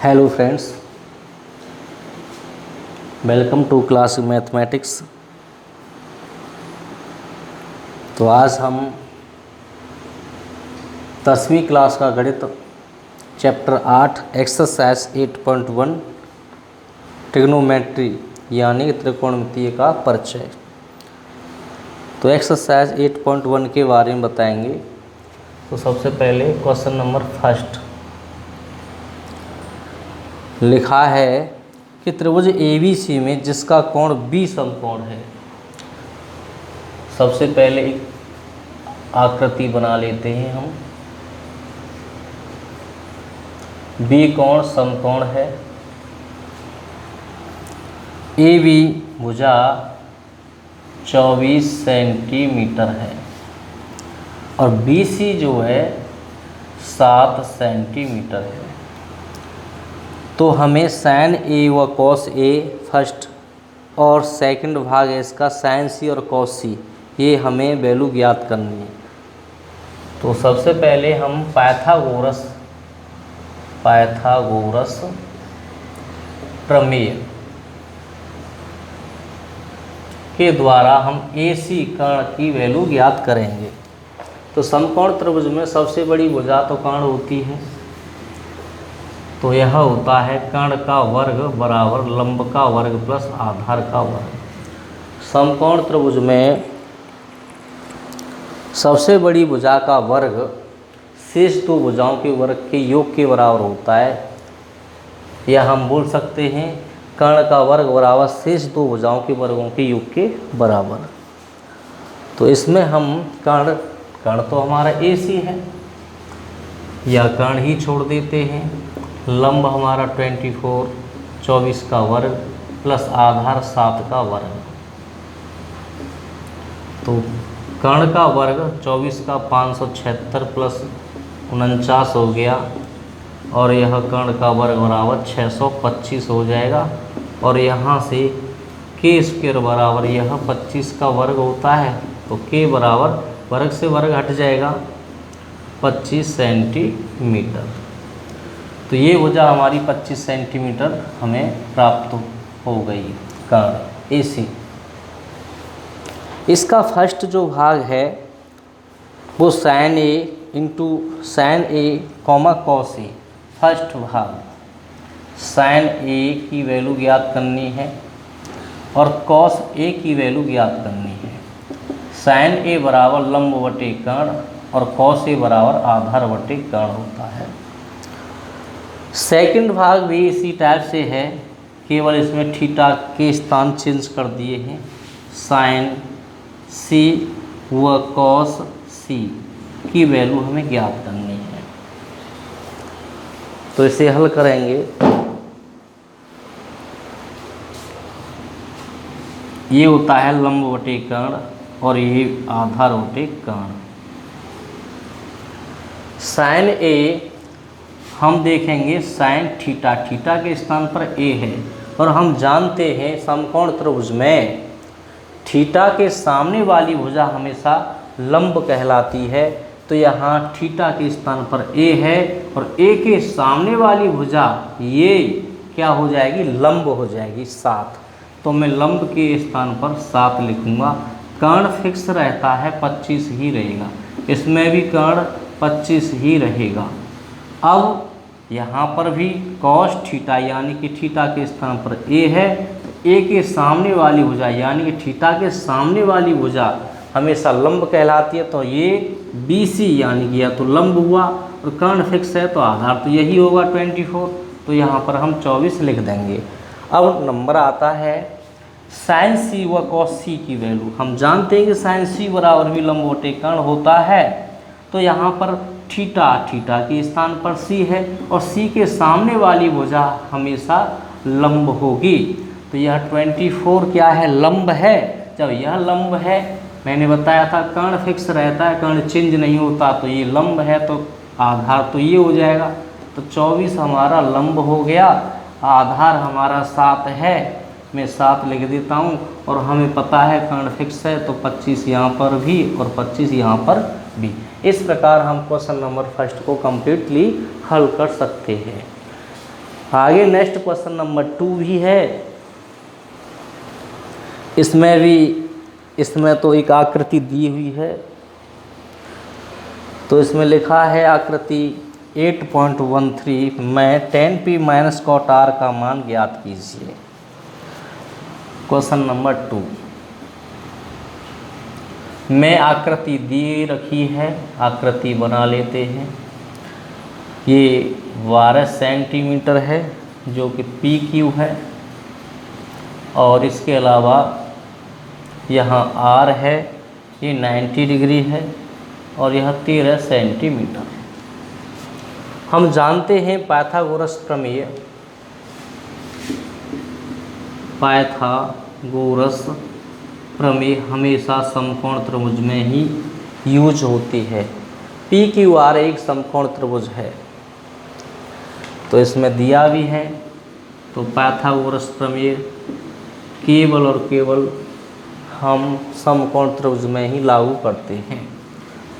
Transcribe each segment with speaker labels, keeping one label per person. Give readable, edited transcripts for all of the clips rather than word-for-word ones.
Speaker 1: Hello friends, welcome to class mathematics. तो आज हम 10वीं क्लास का गणित चैप्टर 8 एक्सरसाइज 8.1 ट्रिग्नोमेट्री यानी त्रिकोणमितीय का परिचय। तो एक्सरसाइज 8.1 के बारे में बताएंगे। तो सबसे पहले क्वेश्चन नंबर फर्स्ट लिखा है कि त्रिभुज ABC में जिसका कोण B समकोण है। सबसे पहले एक आकृति बना लेते हैं हम। B कोण समकोण है। AB भुजा 24 सेंटीमीटर है और BC जो है 7 सेंटीमीटर है। तो हमें साइन A व कॉस A फर्स्ट और सेकंड भाग है इसका साइन C और कॉस C, ये हमें वैल्यू ज्ञात करनी है। तो सबसे पहले हम पाइथागोरस प्रमेय के द्वारा हम AC कर्ण की वैल्यू ज्ञात करेंगे। तो समकोण त्रिभुज में सबसे बड़ी भुजा तो कर्ण होती है। तो यह होता है कर्ण का वर्ग बराबर लंब का वर्ग प्लस आधार का वर्ग। समकोण त्रिभुज में सबसे बड़ी भुजा का वर्ग शेष दो भुजाओं के वर्ग के योग के बराबर होता है। या हम बोल सकते हैं कर्ण का वर्ग बराबर शेष दो भुजाओं के वर्गों के योग के बराबर। तो इसमें हम कर्ण तो हमारा AC है, या कर्ण ही छोड़ देते हैं। लंब हमारा 24 का वर्ग प्लस आधार 7 का वर्ग। तो कर्ण का वर्ग 24 का 576 प्लस 49 हो गया और यह कर्ण का वर्ग बराबर 625 हो जाएगा। और यहाँ से k स्क्वायर बराबर यह 25 का वर्ग होता है। तो k बराबर वर्ग से वर्ग हट जाएगा 25 सेंटीमीटर। तो ये भुजा हमारी 25 सेंटीमीटर हमें प्राप्त हो गई कर्ण AC। इसका फर्स्ट जो भाग है वो sine A into sine A comma cos A। First भाग साइन A की वैल्यू ज्ञात करनी है और कॉस A की वैल्यू ज्ञात करनी है। साइन A बराबर लंब बटे कर्ण और कॉस A बराबर आधार बटे कर्ण होता है। सेकंड भाग भी इसी टाइप से है, केवल इसमें थीटा के स्थान चेंज कर दिए हैं। साइन C व कॉस C की वैल्यू हमें ज्ञात करनी है। तो इसे हल करेंगे। ये होता है लंब बटे कर्ण और ये आधार बटे कर्ण। साइन A हम देखेंगे साइन थीटा के स्थान पर A है और हम जानते हैं समकोण त्रिभुज में थीटा के सामने वाली भुजा हमेशा लंब कहलाती है। तो यहाँ थीटा के स्थान पर A है और A के सामने वाली भुजा ये क्या हो जाएगी, लंब हो जाएगी 7। तो मैं लंब के स्थान पर 7 लिखूँगा। कर्ण फिक्स रहता है 25 ही रहेगा, इसमें भी कर्ण 25 ही रहेगा। अब यहाँ पर भी कॉस थीटा यानी कि थीटा के स्थान पर A है। A के सामने वाली भुजा यानी कि थीटा के सामने वाली भुजा हमेशा लंब कहलाती है। तो ये BC यानी कि या तो लंब हुआ और कर्ण फिक्स है तो आधार तो यही होगा 24। तो यहाँ पर हम 24 लिख देंगे। अब नंबर आता है साइन C व कॉस C की वैल्यू। हम जानते हैं कि साइन C बराबर भी लंब बटे कर्ण होता है। तो यहाँ पर थीटा के स्थान पर C है और C के सामने वाली भुजा हमेशा लंब होगी। तो यह 24 क्या है, लंब है। जब यह लंब है, मैंने बताया था कर्ण फिक्स रहता है, कर्ण चेंज नहीं होता। तो ये लंब है तो आधार तो ये हो जाएगा। तो 24 हमारा लंब हो गया, आधार हमारा 7 है। मैं 7 लिख देता हूँ और हमें पता है कर्ण फिक्स है तो 25 यहाँ पर भी और 25 यहाँ पर भी। इस प्रकार हम क्वेश्चन नंबर फर्स्ट को कम्प्लीटली हल कर सकते हैं। आगे नेक्स्ट क्वेश्चन नंबर 2 भी है। इसमें तो एक आकृति दी हुई है, तो इसमें लिखा है आकृति 8.13 में tan p minus cot r का मान ज्ञात कीजिए। क्वेश्चन नंबर 2 में आकृति दी रखी है, आकृति बना लेते हैं। ये 12 सेंटीमीटर है जो कि PQ है, और इसके अलावा यहाँ R है, ये 90 डिग्री है, और यह 13 सेंटीमीटर। हम जानते हैं पाइथागोरस प्रमेय, पाइथागोरस प्रमेय हमेशा समकोण त्रिभुज में ही यूज होती है। PQR एक समकोण त्रिभुज है, तो इसमें दिया भी है। तो पाइथागोरस प्रमेय केवल और केवल हम समकोण त्रिभुज में ही लागू करते हैं।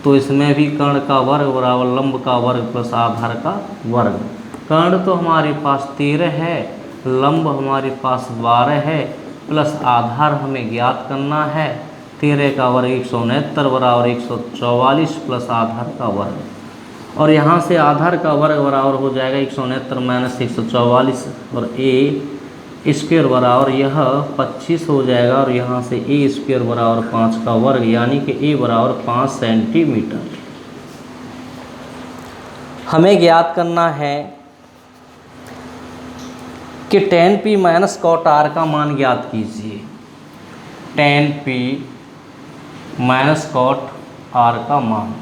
Speaker 1: तो इसमें भी कर्ण का वर्ग बराबर लंब का वर्ग प्लस आधार का वर्ग। कर्ण तो हमारे पास 13 है, लंब हमारे पास 12 है, प्लस आधार हमें ज्ञात करना है। 13 का वर्ग 169 बराबर 144 प्लस आधार का वर्ग, और यहाँ से आधार का वर्ग बराबर हो जाएगा 169 माइनस 144, और a स्क्वायर बराबर यह 25 हो जाएगा, और यहाँ से a स्क्वायर बराबर 5 का वर्ग, यानी कि a बराबर 5 सेंटीमीटर। हमें ज्ञात करना है कि tan p minus cot r का मान ज्ञात कीजिए। tan p minus cot r का मान,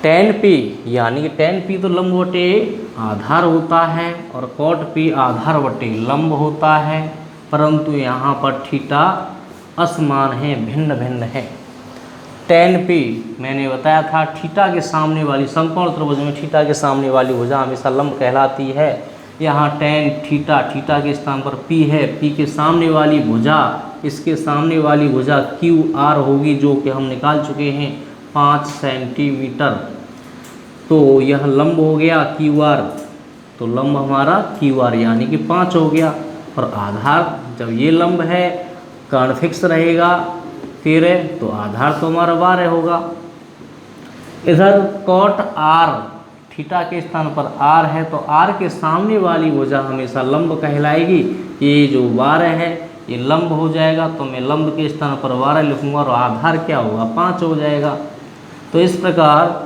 Speaker 1: tan p यानी कि tan p तो लंब बटे आधार होता है, और cot p आधार बटे लंब होता है, परंतु यहाँ पर थीटा असमान है, भिन्न भिन्न है। tan p मैंने बताया था थीटा के सामने वाली, समकोण त्रिभुज में थीटा के सामने वाली भुजा हमेशा लंब कहलाती है। यहाँ tan थीटा, थीटा के स्थान पर p है, p के सामने वाली भुजा, इसके सामने वाली भुजा QR होगी, जो कि हम निकाल चुके हैं 5 सेंटीमीटर। तो यह लंब हो गया QR, तो लंब हमारा QR यानी कि 5 हो गया, और आधार जब ये लंब है, कर्ण फिक्स रहेगा 13, तो आधार तो हमारा 12 होगा। इधर cot R, थीटा के स्थान पर R है, तो R के सामने वाली भुजा हमेशा लंब कहलाएगी। ये जो 12 है ये लंब हो जाएगा, तो मैं लंब के स्थान पर 12 लिखूँगा, और आधार क्या होगा 5 हो जाएगा। तो इस प्रकार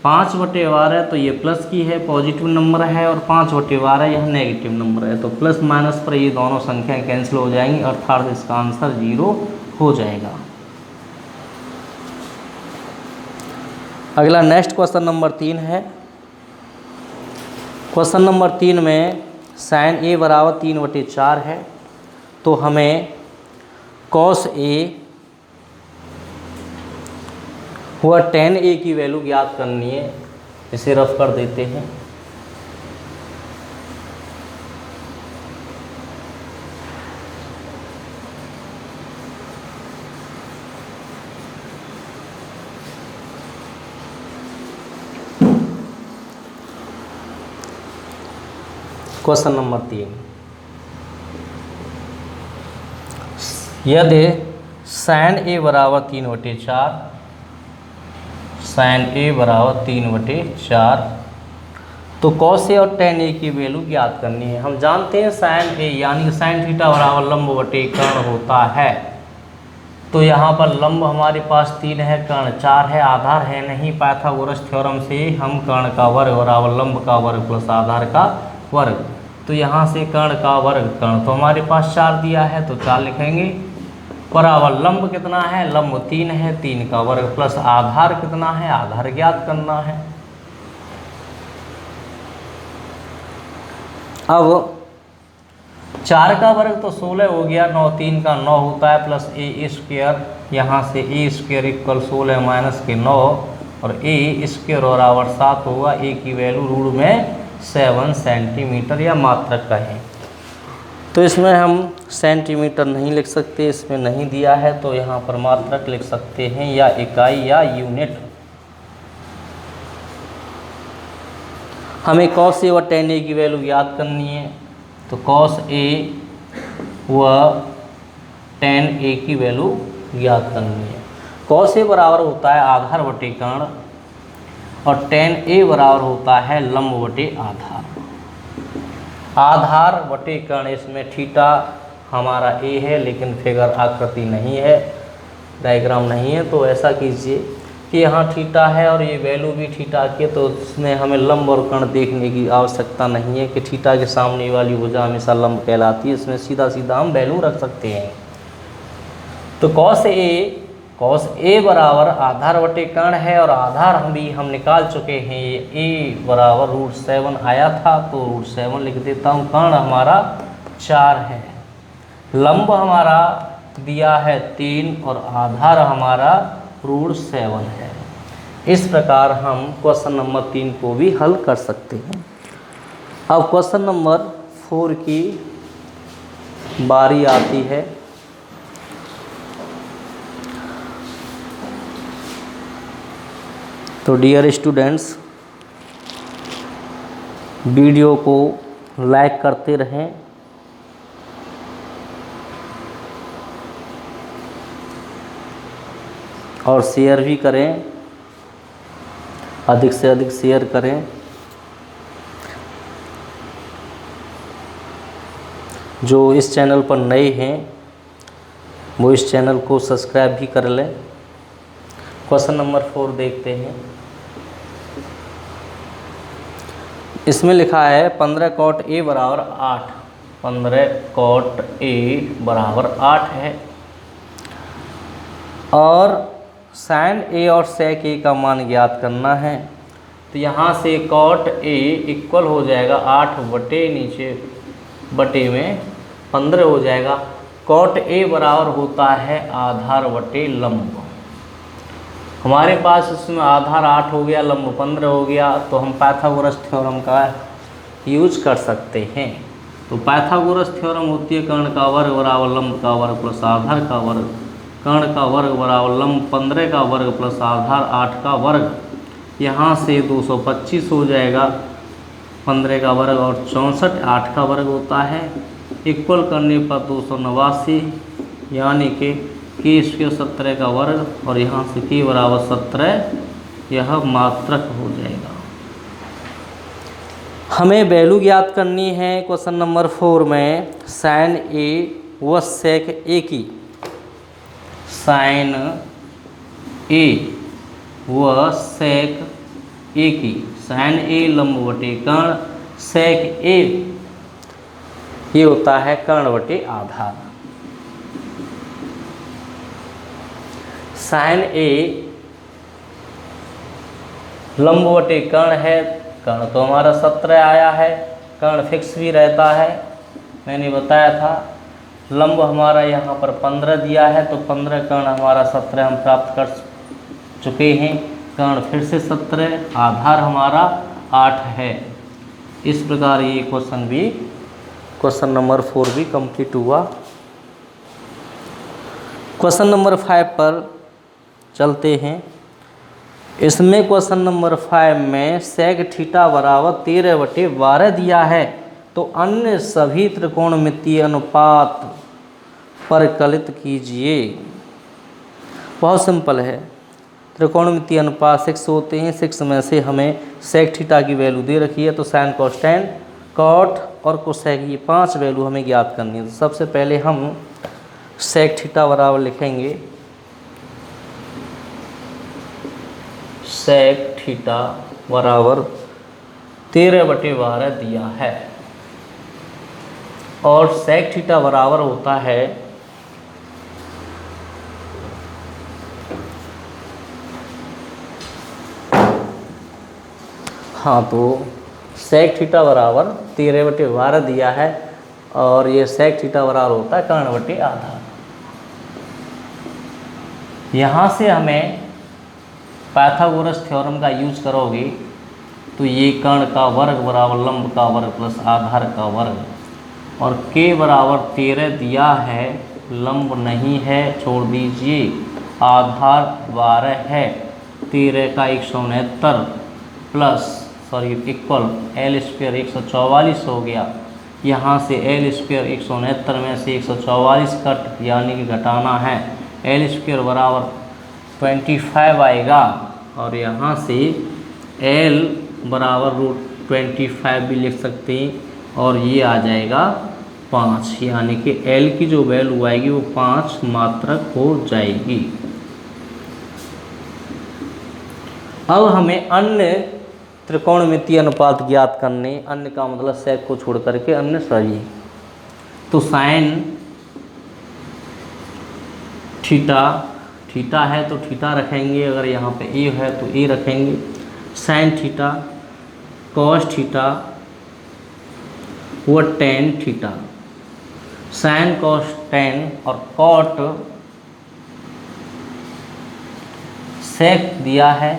Speaker 1: 5/12 तो ये प्लस की है, पॉजिटिव नंबर है, और 5/12 यह नेगेटिव नंबर है। तो प्लस माइनस पर ये दोनों संख्याएं कैंसिल हो जाएंगी, अर्थात इसका आंसर 0 हो जाएगा। अगला नेक्स्ट क्वेश्चन नंबर 3 है। क्वेश्चन नंबर 3 में sin a बराबर 3/4 है, तो हमें cos a हुआ tan a की वैल्यू ज्ञात करनी है। इसे रफ कर देते हैं। क्वेश्चन नंबर 3, यदि sin a बराबर 3/4, sin a बराबर 3/4, तो cos a और tan a की वैल्यू ज्ञात करनी है। हम जानते हैं sin a यानी कि sin थीटा बराबर लंब बटे कर्ण होता है। तो यहाँ पर लंब हमारे पास 3 है, कर्ण 4 है, आधार है नहीं। पाइथागोरस थ्योरम से हम कर्ण का वर्ग बराबर लंब का वर्ग प्लस आधार का वर्ग, तो यहाँ से कर्ण का वर्ग, कर्ण तो हमारे पास 4 दिया है, तो 4 लिखेंगे, बराबर लंब कितना है, लंब 3 है, 3 का वर्ग प्लस आधार कितना है, आधार ज्ञात करना है। अब 4 का वर्ग तो 16 हो गया, 9 3 का 9 होता है, प्लस a स्क्वायर, यहाँ से a स्क्वायर इक्वल 16 माइनस के 9, और a स्क्वायर बराबर 7 होगा। a की वैल्यू रूट में 7 सेंटीमीटर या मात्रक का है। तो इसमें हम सेंटीमीटर नहीं लिख सकते, इसमें नहीं दिया है, तो यहाँ पर मात्रक लिख सकते हैं, या इकाई या यूनिट। हमें कॉस ए व टेन ए की वैल्यू याद करनी है, तो कॉस ए व टेन ए की वैल्यू याद करनी है। कॉस ए बराबर होता है आधार बटे कर्ण और टेन ए बराबर होता है लंब बटे आधार। आधार बटे कर्ण, इसमें थीटा हमारा ए है लेकिन फिगर आकृति नहीं है, डायग्राम नहीं है, तो ऐसा कीजिए कि यहाँ थीटा है और ये वैल्यू भी थीटा की, तो उसमें हमें लंब और कर्ण देखने की आवश्यकता नहीं है कि थीटा के सामने वाली भुजा हमेशा लंब कहलाती है, इसमें सीधा सीधा हम वैल्यू रख सकते हैं। तो कॉस ए बराबर आधार बटे कर्ण है और आधार हम निकाल चुके हैं, ये ए बराबर √7 आया था, तो √7 लिख देता हूँ। कर्ण हमारा 4 है, लंब हमारा दिया है 3 और आधार हमारा √7 है। इस प्रकार हम क्वेश्चन नंबर 3 को भी हल कर सकते हैं। अब क्वेश्चन नंबर 4 की बारी आती है। तो डियर स्टूडेंट्स, वीडियो को लाइक करते रहें और शेयर भी करें, अधिक से अधिक शेयर करें। जो इस चैनल पर नए हैं वो इस चैनल को सब्सक्राइब भी कर लें। क्वेश्चन नंबर 4 देखते हैं। इसमें लिखा है 15 cot A बराबर 8, 15 cot A बराबर 8 है और sin A और sec A का मान ज्ञात करना है। तो यहाँ से cot A इक्वल हो जाएगा 8 बटे नीचे बटे में 15 हो जाएगा। cot A बराबर होता है आधार बटे लंब। हमारे पास इसमें आधार 8 हो गया, लंब 15 हो गया, तो हम पाइथागोरस थ्योरम का यूज कर सकते हैं। तो पाइथागोरस थ्योरम होती है कर्ण का वर्ग बराबर लंब का वर्ग प्लस आधार का वर्ग, कर्ण का वर्ग बराबर लंब 15 का वर्ग प्लस आधार 8 का वर्ग। यहाँ से 225 हो जाएगा, 15 का वर्ग और 64 8 का वर्ग होता है। इक्वल करने पर 289, यानी कि k² 17 का वर्ग और यहाँ से k बराबर 17, यह मात्रक हो जाएगा। हमें वैल्यू ज्ञात करनी है क्वेश्चन नंबर 4 में sin A व sec A की। sin A व sec A की, sin A लंब बटे कर्ण, sec A ये होता है कर्ण बटे आधार। sin A लंब बटे कर्ण है, कर्ण तो हमारा 17 आया है, कर्ण फिक्स भी रहता है, मैंने बताया था। लंब हमारा यहाँ पर 15 दिया है, तो 15 कर्ण हमारा 17 हम प्राप्त कर चुके हैं। कर्ण फिर से 17, आधार हमारा 8 है। इस प्रकार ये क्वेश्चन नंबर 4 भी कंप्लीट हुआ। क्वेश्चन नंबर 5 पर चलते हैं। इसमें क्वेश्चन नंबर 5 में sec थीटा बराबर 13/12 दिया है, तो अन्य सभी त्रिकोणमितीय अनुपात पर कलित कीजिए। बहुत सिंपल है, त्रिकोणमितीय अनुपात 6 होते हैं, 6 में से हमें sec थीटा की वैल्यू दे रखी है, तो sin cos tan cot और cosec ये 5 वैल्यू हमें ज्ञात करनी है। तो सबसे पहले हम sec थीटा बराबर लिखेंगे, sec थीटा बराबर 13/12 दिया है और sec थीटा बराबर होता है तो sec थीटा बराबर 13/12 दिया है और ये sec थीटा बराबर होता है कर्ण बटे आधार। यहाँ से हमें पाइथागोरस थ्योरम का यूज करोगे तो ये कर्ण का वर्ग बराबर लंब का वर्ग प्लस आधार का वर्ग और k बराबर 13 दिया है, लंब नहीं है, छोड़ दीजिए, आधार 12 है, 13 का 169 plus sorry equal L square 144 हो गया। यहाँ से एल स्क्वायर 169 में से 144 कट यानी कि घटाना है, एल स्क्वायर बराबर 25 आएगा और यहाँ से एल बराबर √25 भी लिख सकते हैं और ये आ जाएगा 5, यानी कि एल की जो वैल्यू आएगी वो 5 मात्रक हो जाएगी। अब हमें अन्य त्रिकोणमितीय अनुपात ज्ञात करने, अन्य का मतलब सेक को छोड़ करके अन्य सभी। तो साइन थीटा है तो थीटा रखेंगे, अगर यहाँ पे ए है तो ए रखेंगे। साइन थीटा, कॉस थीटा व tan theta. Sine cos tan और कॉट सेक दिया है,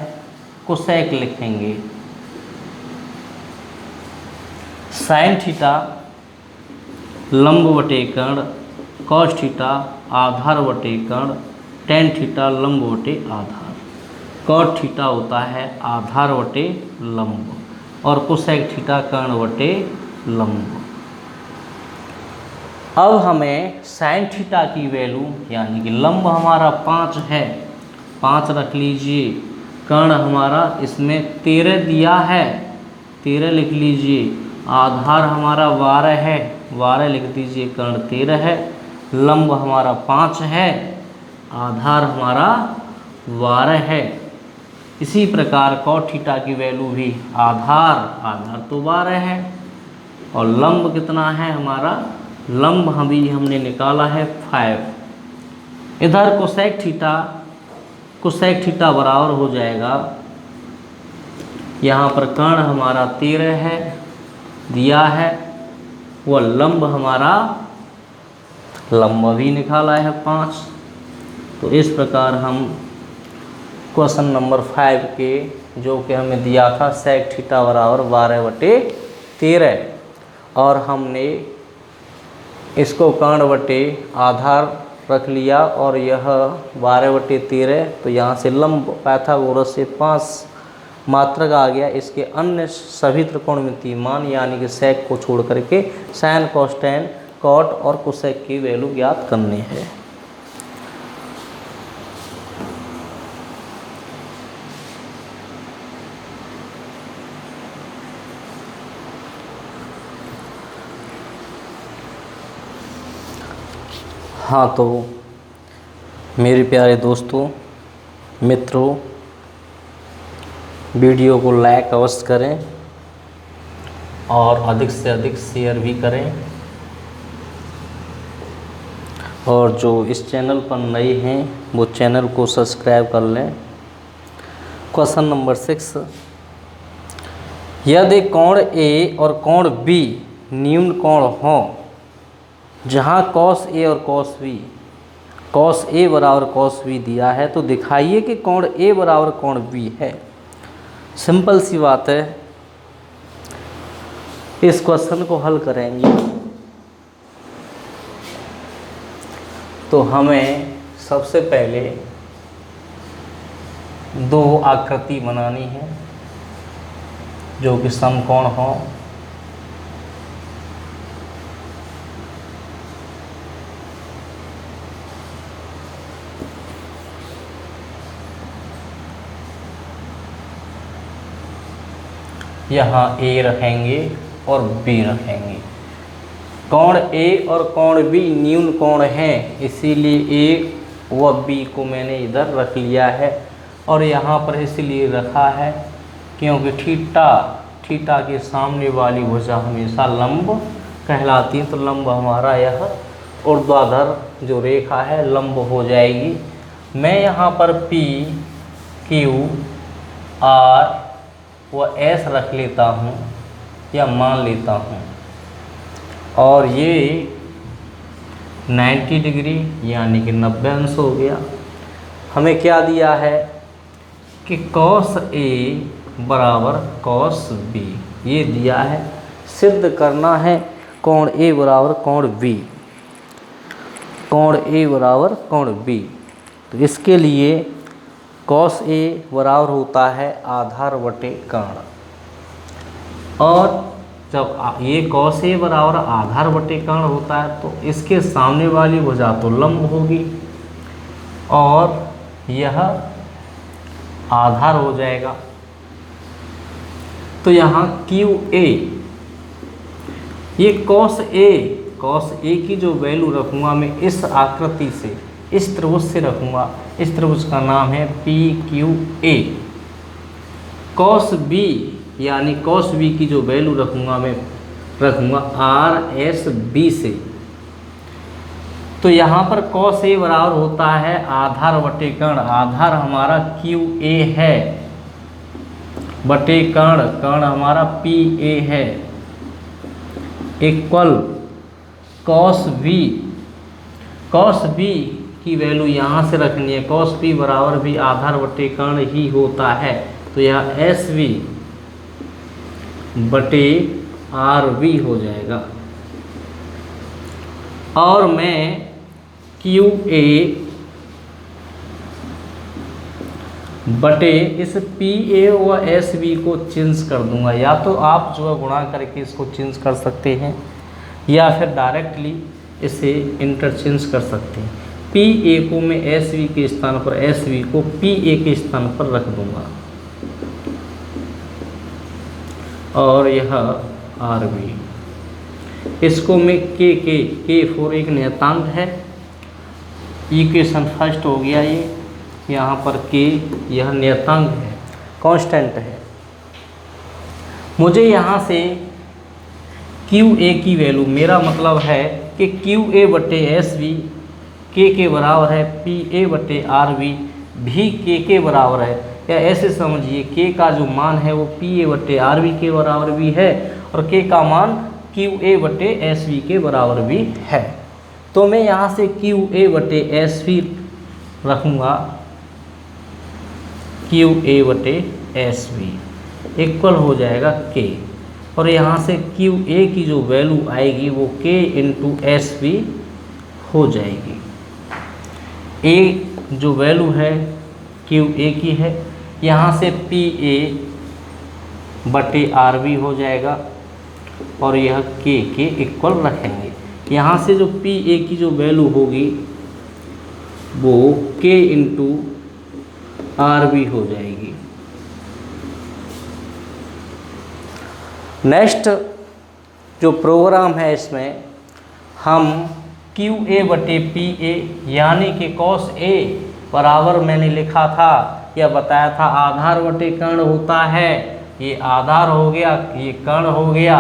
Speaker 1: कोसेक लिखेंगे। साइन थीटा लंब बटे कर्ण, कॉस थीटा आधार बटे कर्ण, टेन थीटा लंब बटे आधार। कॉट थीटा होता है आधार बटे लंब और कोसेक थीटा कर्ण बटे लंब। अब हमें साइन थीटा की वैल्यू यानी कि लंब हमारा 5 है, 5 रख लीजिए। कर्ण हमारा इसमें 13 दिया है, 13 लिख लीजिए। आधार हमारा 12 है, 12 लिख दीजिए। कर्ण 13 है। लंब हमारा 5 है, आधार हमारा 12 है। इसी प्रकार कॉट थीटा की वैल्यू भी आधार तो 12 है और लंब कितना है हमारा, लंब हमने निकाला है 5। इधर कोसेक थीटा बराबर हो जाएगा, यहाँ पर कर्ण हमारा 13 है दिया है, वह लंब हमारा लंब भी निकाला है 5। तो इस प्रकार हम क्वेश्चन नंबर 5 के जो कि हमें दिया था सेक थीटा बराबर 12/13 और हमने इसको कर्ण बटे आधार रख लिया और यह 12/13, तो यहाँ से लंब पाइथागोरस से 5 मात्रक आ गया। इसके अन्य सभी त्रिकोणमितीय मान यानी कि सेक को छोड़ करके साइन कॉस टेन कॉट और कोसेक की वैल्यू ज्ञात करनी है। हाँ तो मेरे प्यारे दोस्तों मित्रों, वीडियो को लाइक अवश्य करें और अधिक से अधिक शेयर भी करें और जो इस चैनल पर नए हैं वो चैनल को सब्सक्राइब कर लें। क्वेश्चन नंबर 6, यदि कोण ए और कोण बी न्यून कोण हों जहाँ कॉस ए और कॉस ए बराबर कॉस बी दिया है तो दिखाइए कि कोण ए बराबर कोण बी है। सिंपल सी बात है, इस क्वेश्चन को हल करेंगे तो हमें सबसे पहले दो आकृति बनानी है जो कि समकोण हो। यहाँ ए रखेंगे और बी रखेंगे। कोण ए और कोण बी न्यून कोण हैं, इसीलिए ए व बी को मैंने इधर रख लिया है और यहाँ पर इसलिए रखा है क्योंकि थीटा के सामने वाली भुजा हमेशा लंब कहलाती है। तो लंब हमारा यह ऊर्ध्वाधर जो रेखा है लंब हो जाएगी। मैं यहाँ पर पी क्यू आर व एस रख लेता हूँ या मान लेता हूँ और ये 90 डिग्री यानी कि 90 अंश हो गया। हमें क्या दिया है कि कॉस ए बराबर कॉस बी, ये दिया है। सिद्ध करना है कोण ए बराबर कोण बी, कोण ए बराबर कोण बी। तो इसके लिए कॉस ए बराबर होता है आधार बटे कर्ण। और जब ये कॉस ए बराबर आधार बटे कर्ण होता है तो इसके सामने वाली भुजा तो लंब होगी और यह आधार हो जाएगा। तो यहाँ क्यू ए, ये कॉस ए की जो वैल्यू रखूँगा मैं इस आकृति से, इस त्रिभुज से रखूँगा। इस त्रिभुज का नाम है P Q A. Cos B यानी कॉस बी की जो वैल्यू रखूँगा मैं रखूँगा आर एस बी से। तो यहाँ पर कॉस ए बराबर होता है आधार बटे कर्ण। आधार हमारा क्यू ए है बटे कर्ण हमारा पी ए है, इक्वल कॉस बी की वैल्यू यहाँ से रखनी है। कॉस बी बराबर भी आधार बटे कर्ण ही होता है। तो यह एस बी बटे आर बी हो जाएगा। और मैं क्यू ए बटे इस पी ए व एस बी को चेंज कर दूंगा। या तो आप जो है गुणा करके इसको चेंज कर सकते हैं या फिर डायरेक्टली इसे इंटरचेंज कर सकते हैं। पी ए को मैं एस बी के स्थान पर, एस बी को पी ए के स्थान पर रख दूंगा और यह आर बी। इसको मैं के फोर एक नियतांक है, इक्वेशन फर्स्ट हो गया ये। यहाँ पर के यह नियतांक है, कांस्टेंट है। मुझे यहाँ से क्यू ए की वैल्यू, मेरा मतलब है कि क्यू ए बटे एस बी के बराबर है पी ए बटे आर बी भी के बराबर है। या ऐसे समझिए के का जो मान है वो पी ए बटे आर बी के बराबर भी है और के का मान क्यू ए बटे एस बी के बराबर भी है। तो मैं यहाँ से क्यू ए बटे एस बी रखूँगा, क्यू ए बटे एस बी इक्वल हो जाएगा के। और यहाँ से क्यू ए की जो वैल्यू आएगी वो के इंटू एस बी हो जाएगी। ए जो वैल्यू है क्यू ए की है, यहाँ से पी ए बटे आर बी हो जाएगा और यह के इक्वल रखेंगे। यहाँ से जो पी ए की जो वैल्यू होगी वो के इंटू आर बी हो जाएगी। नेक्स्ट जो प्रोग्राम है इसमें हम क्यू ए बटे पी ए यानी कि कॉस ए बराबर मैंने लिखा था या बताया था आधार बटे कर्ण होता है। ये आधार हो गया, ये कर्ण हो गया।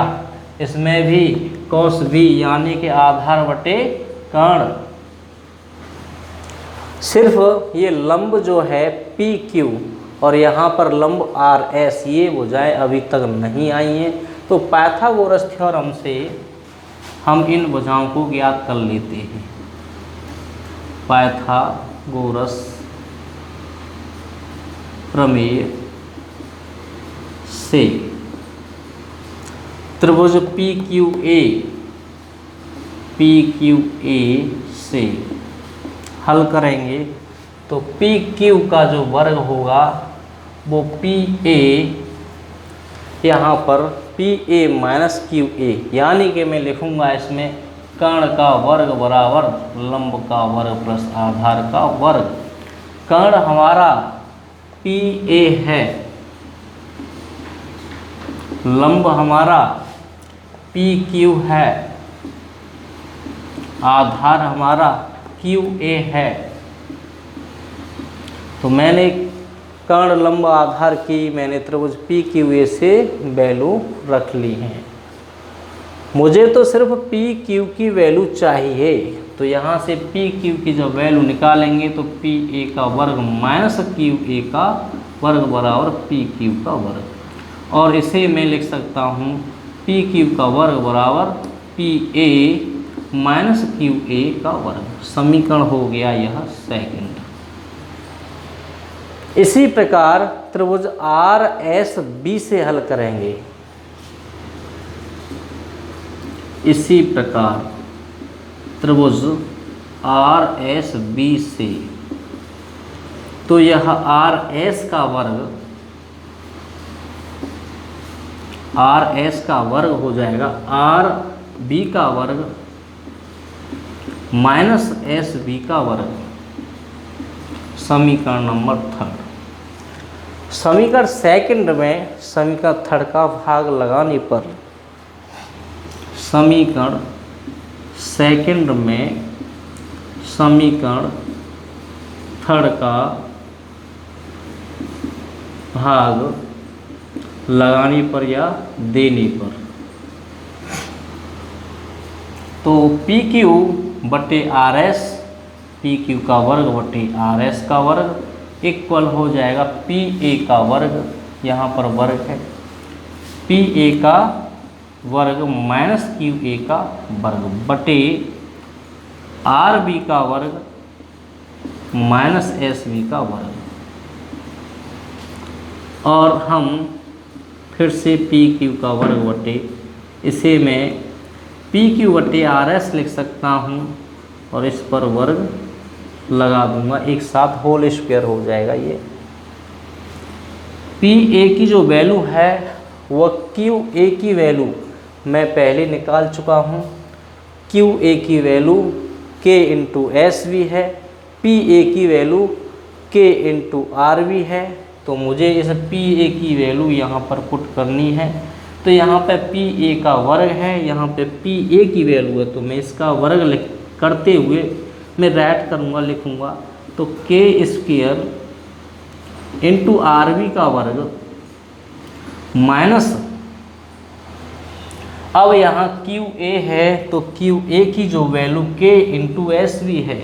Speaker 1: इसमें भी कॉस बी यानी कि आधार बटे कर्ण। सिर्फ ये लंब जो है पी क्यू और यहाँ पर लंब आर एस, ये भुजाएं अभी तक नहीं आई हैं। तो पाइथागोरस थ्योरम से हम इन भुजाओं को ज्ञात कर लेते हैं। पाइथागोरस प्रमेय से त्रिभुज पी क्यू ए से हल करेंगे तो पी क्यू का जो वर्ग होगा वो पी ए, यहाँ पर P A minus Q A, यानी कि मैं लिखूँगा इसमें कर्ण का वर्ग बराबर लंब का वर्ग प्लस आधार का वर्ग। कर्ण हमारा पी ए है, लंब हमारा पी क्यू है, आधार हमारा क्यू ए है। तो मैंने कर्ण लंब आधार की मैंने त्रिभुज पी क्यू ए से वैल्यू रख ली है। मुझे तो सिर्फ पी क्यू की वैल्यू चाहिए। तो यहाँ से पी क्यू की जब वैल्यू निकालेंगे तो पी ए का वर्ग माइनस क्यू ए का वर्ग बराबर पी क्यू का वर्ग। और इसे मैं लिख सकता हूँ पी क्यू का वर्ग बराबर P A minus Q A का वर्ग। समीकरण हो गया यह सेकंड। इसी प्रकार त्रिभुज आर एस बी से हल करेंगे। इसी प्रकार त्रिभुज आर एस बी से, तो यह आर एस का वर्ग आर एस का वर्ग हो जाएगा आर बी का वर्ग माइनस एस बी का वर्ग। समीकरण नंबर थर्ड। समीकरण सेकंड में समीकरण थर्ड का भाग लगाने पर समीकरण सेकंड में समीकरण थर्ड का भाग लगाने पर या देने पर तो पी क्यू बटे आर एस, पी क्यू का वर्ग बटे आर एस का वर्ग इक्वल हो जाएगा पी ए का वर्ग, यहाँ पर वर्ग है, पी ए का वर्ग माइनस क्यू ए का वर्ग बटे आर बी का वर्ग माइनस एस बी का वर्ग। और हम फिर से पी क्यू का वर्ग बटे, इसे मैं पी क्यू बटे आर एस लिख सकता हूँ और इस पर वर्ग लगा दूंगा, एक साथ होल स्क्वायर हो जाएगा। ये पी ए की जो वैल्यू है वह क्यू ए की वैल्यू मैं पहले निकाल चुका हूँ। क्यू ए की वैल्यू के इंटू एस भी है, पी ए की वैल्यू के इंटू आर भी है। तो मुझे इस पी ए की वैल्यू यहाँ पर पुट करनी है। तो यहाँ पे पी ए का वर्ग है, यहाँ पे पी ए की वैल्यू है, तो मैं इसका वर्ग करते हुए मैं राइट करूँगा, लिखूँगा तो के स्क्वायर इंटू आर बी का वर्ग माइनस, अब यहाँ क्यू ए है तो क्यू ए की जो वैल्यू के इंटू एस बी है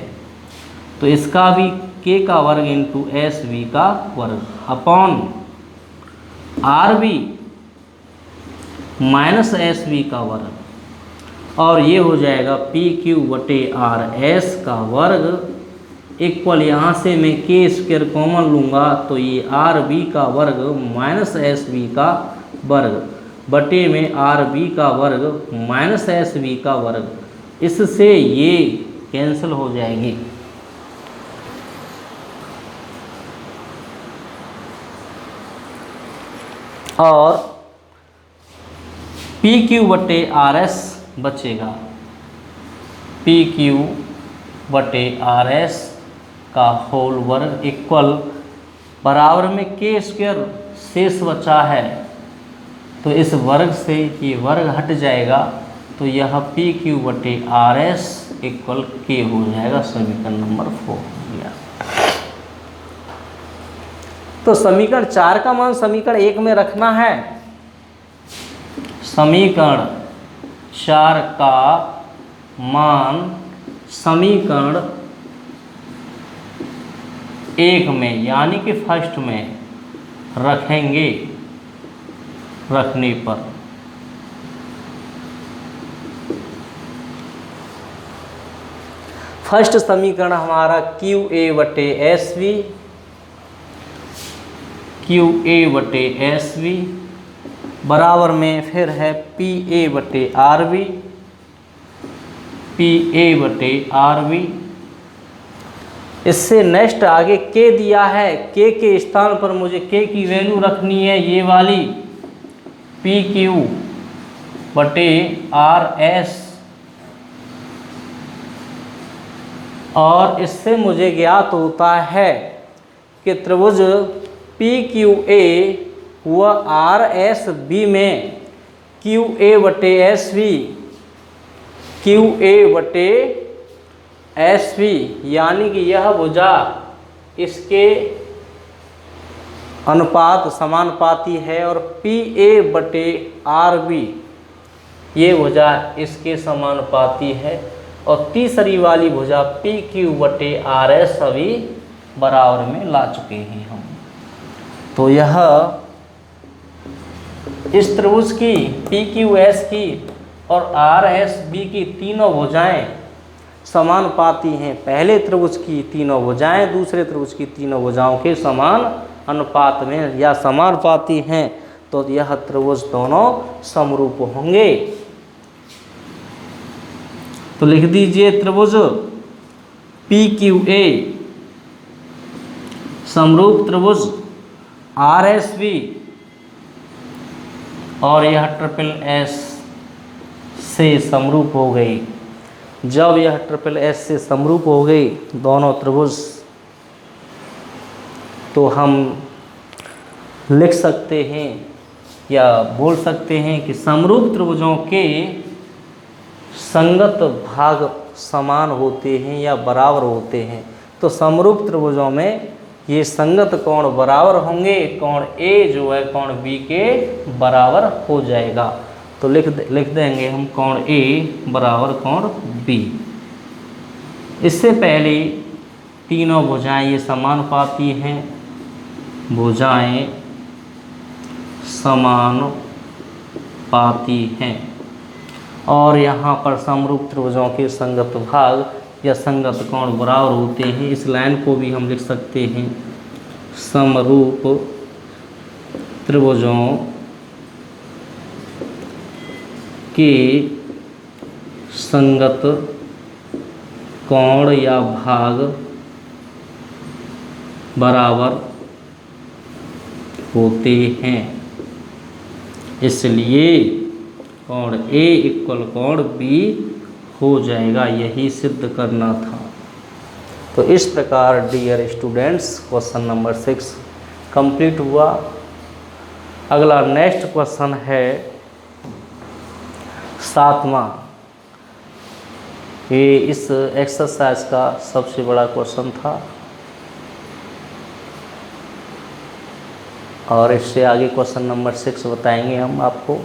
Speaker 1: तो इसका भी के का वर्ग इंटू एस बी का वर्ग upon R B minus S B का वर्ग, और ये हो जाएगा पी क्यू बटे आर एस का वर्ग इक्वल, यहाँ से मैं के स्क्वायर कॉमन लूँगा तो ये आर बी का वर्ग माइनस एस बी का वर्ग बटे में आर बी का वर्ग माइनस एस बी का वर्ग, इससे ये कैंसिल हो जाएंगे। और पी क्यू बटे आर एस बचेगा, पी क्यू बटे आर एस का होल वर्ग इक्वल बराबर में के स्क्वायर शेष बचा है तो इस वर्ग से ये वर्ग हट जाएगा तो यह पी क्यू बटे आर एस इक्वल के हो जाएगा। समीकरण नंबर 4 हो गया। तो समीकरण 4 का मान समीकरण 1 में रखना है। समीकरण 4 का मान समीकरण 1 में यानी कि फर्स्ट में रखेंगे। रखने पर फर्स्ट समीकरण हमारा क्यू ए बटे एस बी, क्यू ए बटे एस बी बराबर में फिर है पी ए बटे आर बी, पी ए बटे आर बी। इससे नेक्स्ट आगे के दिया है, के स्थान पर मुझे के की वैल्यू रखनी है ये वाली पी क्यू बटे आर एस, और इससे मुझे ज्ञात होता है कि त्रिभुज पी क्यू ए व आर एस बी में क्यू ए बटे एस बी, क्यू ए बटे एस बी यानी कि यह भुजा इसके अनुपात समानुपाती है और पी ए बटे आर बी ये भुजा इसके समानुपाती है, और तीसरी वाली भुजा पी क्यू बटे आर एस सभी बराबर में ला चुके हैं हम। तो यह इस त्रिभुज की पी क्यू एस की और आर एस बी की तीनों भुजाएं समानुपाती हैं। पहले त्रिभुज की तीनों भुजाएं दूसरे त्रिभुज की तीनों भुजाओं के समान अनुपात में या समानुपाती हैं, तो यह त्रिभुज दोनों समरूप होंगे। तो लिख दीजिए त्रिभुज पी क्यू ए समरूप त्रिभुज आर एस बी और यह ट्रिपल एस से समरूप हो गई। जब यह ट्रिपल एस से समरूप हो गई दोनों त्रिभुज, तो हम लिख सकते हैं या बोल सकते हैं कि समरूप त्रिभुजों के संगत भाग समान होते हैं या बराबर होते हैं। तो समरूप त्रिभुजों में ये संगत कोण बराबर होंगे, कोण ए जो है कोण बी के बराबर हो जाएगा। तो लिख देंगे हम कोण ए बराबर कोण बी। इससे पहले तीनों भुजाएं ये समानुपाती हैं, भुजाएं समानुपाती हैं, और यहाँ पर समरूप त्रिभुजों के संगत भाग या संगत कोण बराबर होते हैं। इस लाइन को भी हम लिख सकते हैं, समरूप त्रिभुजों के संगत कोण या भाग बराबर होते हैं, इसलिए कोण ए इक्वल कोण बी हो जाएगा। यही सिद्ध करना था। तो इस प्रकार dear students question number 6 complete हुआ। अगला नेक्स्ट क्वेश्चन है 7वां। ये इस एक्सरसाइज का सबसे बड़ा क्वेश्चन था, और इससे आगे क्वेश्चन नंबर 6 बताएंगे हम आपको।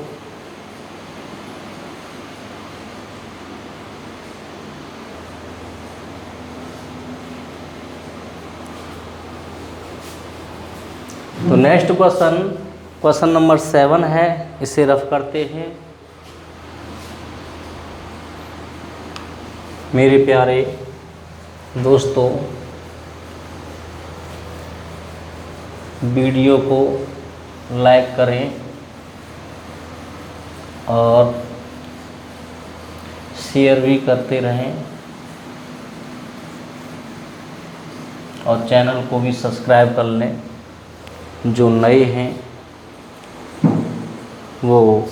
Speaker 1: तो नेक्स्ट क्वेश्चन नंबर 7 है, इसे रफ करते हैं। मेरे प्यारे दोस्तों, वीडियो को लाइक करें और शेयर भी करते रहें, और चैनल को भी सब्सक्राइब कर लें। जो नए हैं वो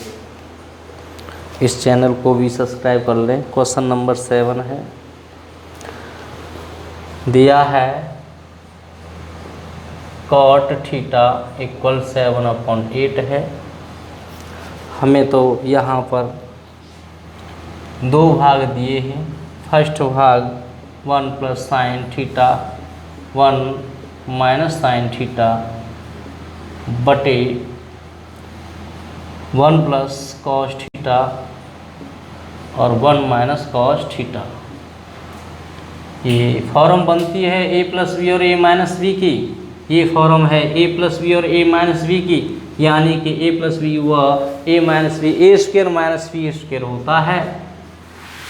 Speaker 1: इस चैनल को भी सब्सक्राइब कर लें। क्वेश्चन नंबर 7 है, दिया है cot थीटा इक्वल 7/8 है। हमें तो यहाँ पर दो भाग दिए हैं। फर्स्ट भाग 1 + sin थीटा 1 - sin थीटा बटे 1 + cos थीटा और 1 - cos थीटा। ये फॉर्म बनती है a + b और a - b की। ये फॉर्म है a + b और a - b की, यानी कि a + b हुआ a - b, a² - b² होता है।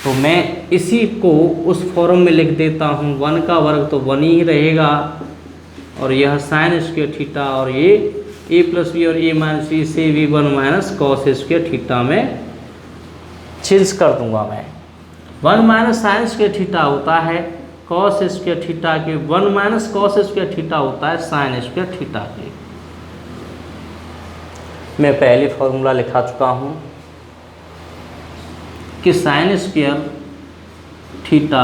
Speaker 1: तो मैं इसी को उस फॉर्म में लिख देता हूँ। 1 का वर्ग तो 1 ही रहेगा, और यह sin² थीटा, और ये a + b और a - b से भी 1 - cos² थीटा में चेंज कर दूंगा मैं। 1 - sin² थीटा होता है cos² थीटा के, 1 - cos² थीटा होता है sin² थीटा के। मैं पहले फॉर्मूला लिखा चुका हूँ कि sin² थीटा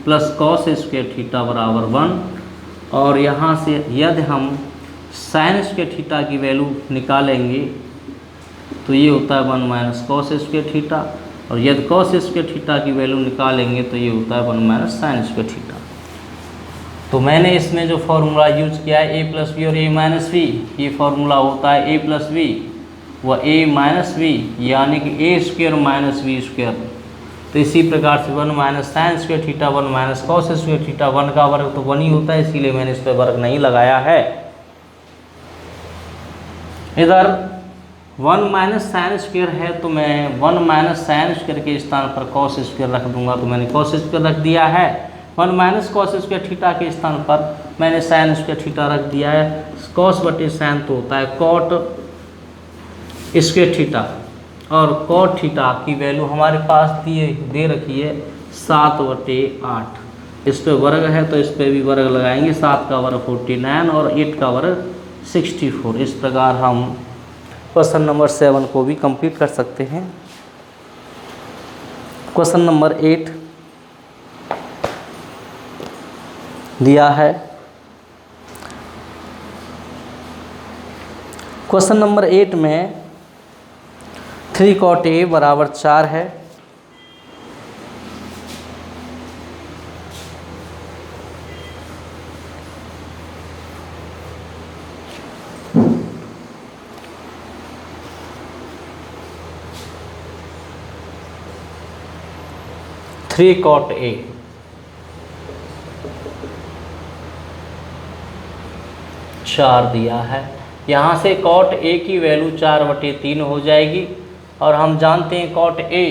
Speaker 1: + cos² थीटा बराबर 1, और यहाँ से यदि हम sin² थीटा की वैल्यू निकालेंगे तो ये होता है 1 - cos² थीटा, और यदि cos² थीटा की वैल्यू निकालेंगे तो ये होता है 1 - sin² थीटा। तो मैंने इसमें जो फॉर्मूला यूज किया है a + b और a - b, ये फॉर्मूला होता है a + b व a - b, यानी कि a² - b²। तो इसी प्रकार से 1 - sin² थीटा 1 - cos² थीटा, 1 का वर्ग तो 1 ही होता है, इसीलिए मैंने इस पर वर्ग नहीं लगाया है। इधर 1 - sin² है, तो मैं 1 - sin² के स्थान पर cos² रख दूंगा, तो मैंने cos² रख दिया है। 1 - cos² थीटा के स्थान पर मैंने sin² थीटा रख दिया है। cos बटे sin तो होता है cot² थीटा, और cot थीटा की वैल्यू हमारे पास दे रखी है 7/8। इस पे वर्ग है तो इस पे भी वर्ग लगाएंगे। 7 का वर्ग 49 और 8 का वर्ग 64। इस प्रकार हम क्वेश्चन नंबर 7 को भी कंप्लीट कर सकते हैं। क्वेश्चन नंबर 8 दिया है। क्वेश्चन नंबर 8 में 3 cot A बराबर 4 है। थ्री cot A 4 दिया है। यहाँ से cot A की वैल्यू 4/3 हो जाएगी और हम जानते हैं cot A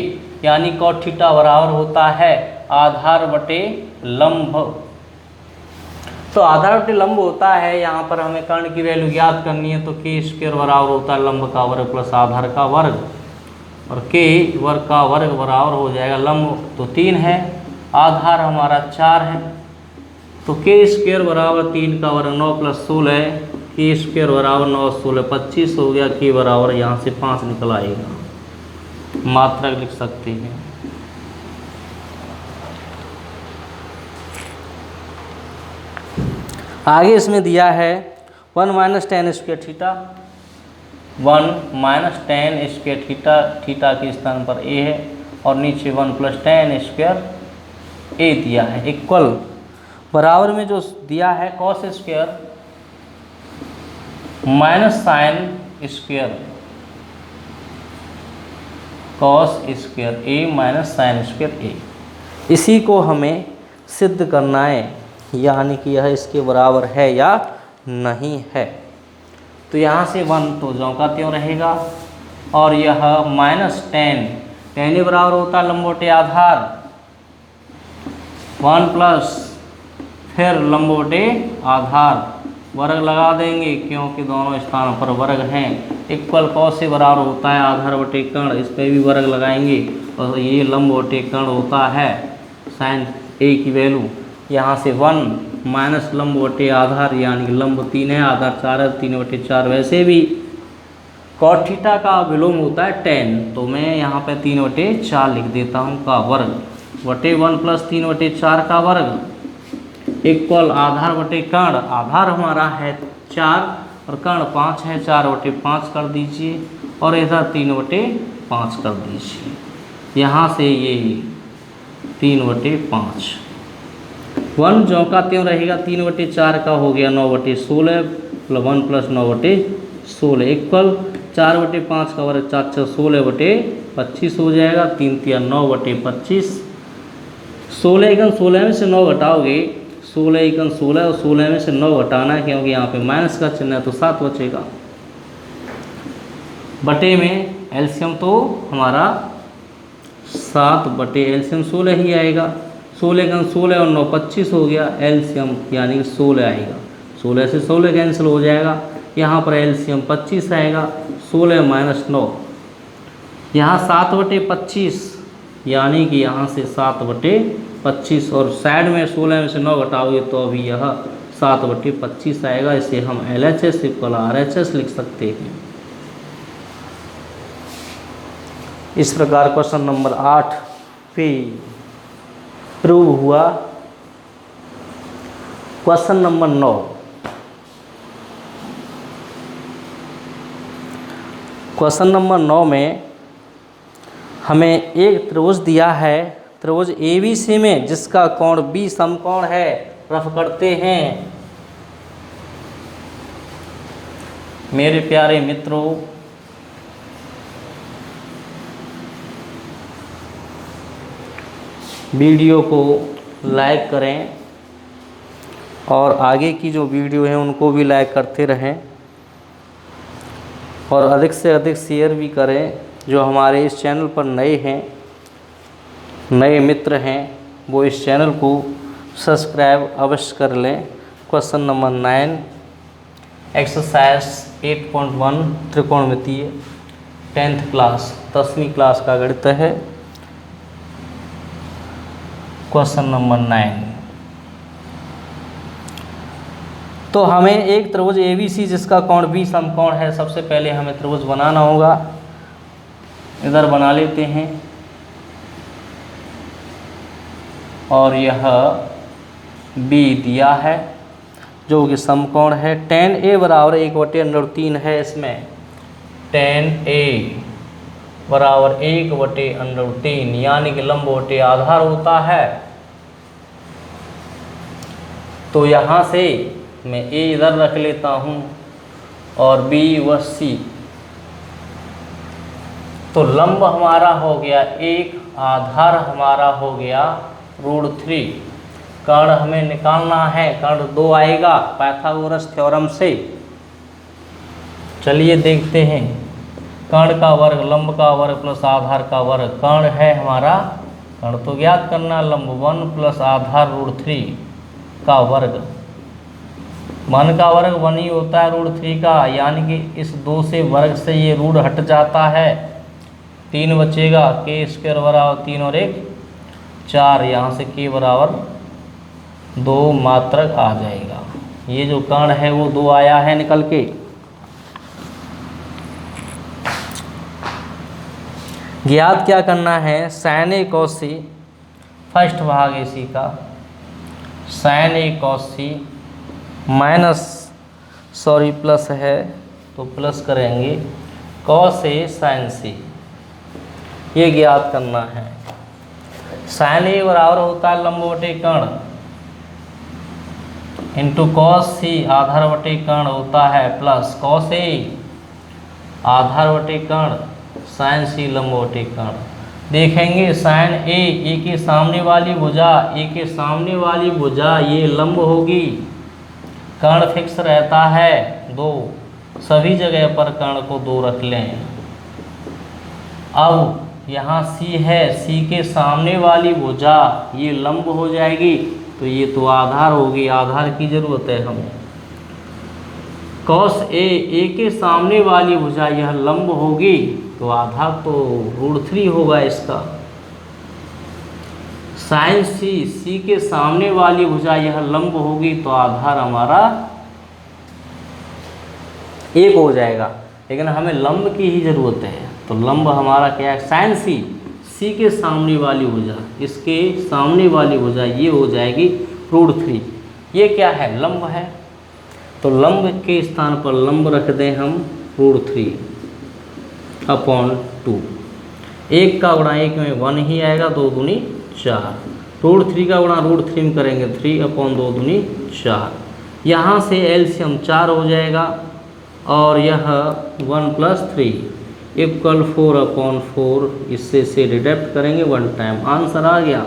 Speaker 1: यानी cot थीटा बराबर होता है आधार बटे लंब। तो आधार बटे लंब होता है, यहाँ पर हमें कर्ण की वैल्यू याद करनी है तो k स्क्वायर बराबर होता है लंब का वर्ग प्लस आधार का वर्ग, और k वर्ग का वर्ग बराबर हो जाएगा लंब तो 3 है, आधार हमारा 4 है, तो k स्क्वायर बराबर 3 का वर्ग 9 + 16, k स्क्वायर बराबर 9 16 25 हो गया। k बराबर यहाँ से 5 निकल आएगा, मात्रक लिख सकते हैं। आगे इसमें दिया है 1 - tan square theta, 1 - tan square theta, theta के स्थान पर a है, और नीचे 1 + tan स्क्वायर a दिया है, इक्वल बराबर में जो दिया है cos square minus sine square, cos square a minus sine square a, इसी को हमें सिद्ध करना है, यानी कि यह इसके बराबर है या नहीं है। तो यहाँ से 1 तो ज्यों का त्यों रहेगा, और यह -tan, tan ही बराबर होता है लंब बटे आधार, 1 प्लस फिर लंब बटे आधार, वर्ग लगा देंगे क्योंकि दोनों स्थानों पर वर्ग हैं, इक्वल cos से बराबर होता है आधार बटे कर्ण, इस पर भी वर्ग लगाएंगे, और ये लंब बटे कर्ण होता है साइन a की वैल्यू, यहाँ से 1 माइनस लंब बटे आधार, यानी कि लंब 3 है आधार 4 है, 3/4। वैसे भी cot थीटा का विलोम होता है tan, तो मैं यहाँ पे 3/4 लिख देता हूँ का वर्ग बटे 1 + 3/4 का वर्ग इक्वल आधार बटे कर्ण, आधार हमारा है 4 और कर्ण 5 है, 4/5 कर दीजिए और इधर 3/5 कर दीजिए, यहाँ से ये 3/5, 1 ज्यों का त्यों रहेगा, 3/4 का हो गया 9/16 + 1 + 9/16 इक्वल 4/5 का वर्ग 4 × 16/25 हो जाएगा, 3 × 3 9/25, 16 × 16 में से 9 घटाओगे, 16 × 16 और 16 में से 9 घटाना है क्योंकि यहाँ पे माइनस का चिन्ह है तो 7 बचेगा, बटे में एलसीएम तो हमारा 7 बटे एलसीएम 16 ही आएगा, 16 × 16 और 9 25 हो गया, एलसीएम यानी कि 16 आएगा, 16 से 16 कैंसिल हो जाएगा, यहाँ पर एलसीएम 25 आएगा, 16 - 9, यहाँ 7/25 यानी कि यहाँ से 7/25 और साइड में 16 में से 9 घटाओगे तो अभी यह 7/25 आएगा, इसे हम LHS = RHS लिख सकते हैं। इस प्रकार क्वेश्चन नंबर 8 पे प्रूव हुआ। क्वेश्चन नंबर 9, क्वेश्चन नंबर 9 में हमें एक त्रिभुज दिया है, त्रिभुज ABC में जिसका कोण B समकोण है, रफ करते हैं। मेरे प्यारे मित्रों, वीडियो को लाइक करें और आगे की जो वीडियो हैं उनको भी लाइक करते रहें, और अधिक से अधिक शेयर भी करें। जो हमारे इस चैनल पर नए हैं, नए मित्र हैं, वो इस चैनल को सब्सक्राइब अवश्य कर लें। क्वेश्चन नंबर 9 एक्सरसाइज 8.1 त्रिकोणमितीय 10th क्लास 10वीं क्लास का गणित है। क्वेश्चन नंबर 9, तो हमें एक त्रिभुज ABC जिसका कोण 20 समकोण है, सबसे पहले हमें त्रिभुज बनाना होगा। इधर बना लेते हैं और यह B दिया है जो कि समकोण है। tan A बराबर 1/√3 है। इसमें tan A बराबर 1/√3 यानी कि लंब बटे आधार होता है। तो यहाँ से मैं A इधर रख लेता हूँ और B व C। तो लंब हमारा हो गया 1, आधार हमारा हो गया √3। कर्ण हमें निकालना है, कर्ण 2 आएगा पाइथागोरस थ्योरम से। चलिए देखते हैं। कर्ण का वर्ग, लंब का वर्ग प्लस आधार का वर्ग। कर्ण है हमारा, कर्ण तो ज्ञात करना, लंब 1 प्लस आधार √3 का वर्ग। 1 का वर्ग 1 ही होता है √3 का, यानी कि इस 2 से वर्ग से ये रूट हट जाता है, 3 बचेगा। k² बराबर 3 और 1 4, यहाँ से k बराबर 2 मात्रक आ जाएगा। ये जो कर्ण है वो 2 आया है निकल के। ज्ञात क्या करना है, sin A cos C, first भाग AC का sin A cos C plus है तो प्लस करेंगे cos A sin C, ये ज्ञात करना है। sin A बराबर होता है लंब बटे कर्ण इंटू cos C आधार बटे कर्ण होता है प्लस cos A आधार बटे कर्ण sin C लंब बटे कर्ण। देखेंगे sin A के सामने वाली भुजा, A के सामने वाली भुजा ये लंब होगी। कर्ण फिक्स रहता है 2, सभी जगह पर कर्ण को 2 रख लें। अब यहाँ C है, C के सामने वाली भुजा ये लंब हो जाएगी, तो ये तो आधार होगी, आधार की जरूरत है हमें। cos A के सामने वाली भुजा यह लंब होगी, तो आधार तो √3 होगा इसका। sin C के सामने वाली भुजा यह लंब होगी, तो आधार हमारा 1 हो जाएगा। लेकिन हमें लंब की ही जरूरत है, तो लंब हमारा क्या है, sin C के सामने वाली भुजा, इसके सामने वाली भुजा ये हो जाएगी √3। ये क्या है, लंब है, तो लंब के स्थान पर लंब रख दें हम √3/2। 1 का गुणा 1 में 1 ही आएगा, 2 दूनी 4। √3 का गुणा √3 में करेंगे 3/2 दूनी 4। यहाँ से एलसीएम 4 हो जाएगा और यह 1 + 3 = 4/4। इससे से डिडक्ट करेंगे 1 टाइम, आंसर आ गया।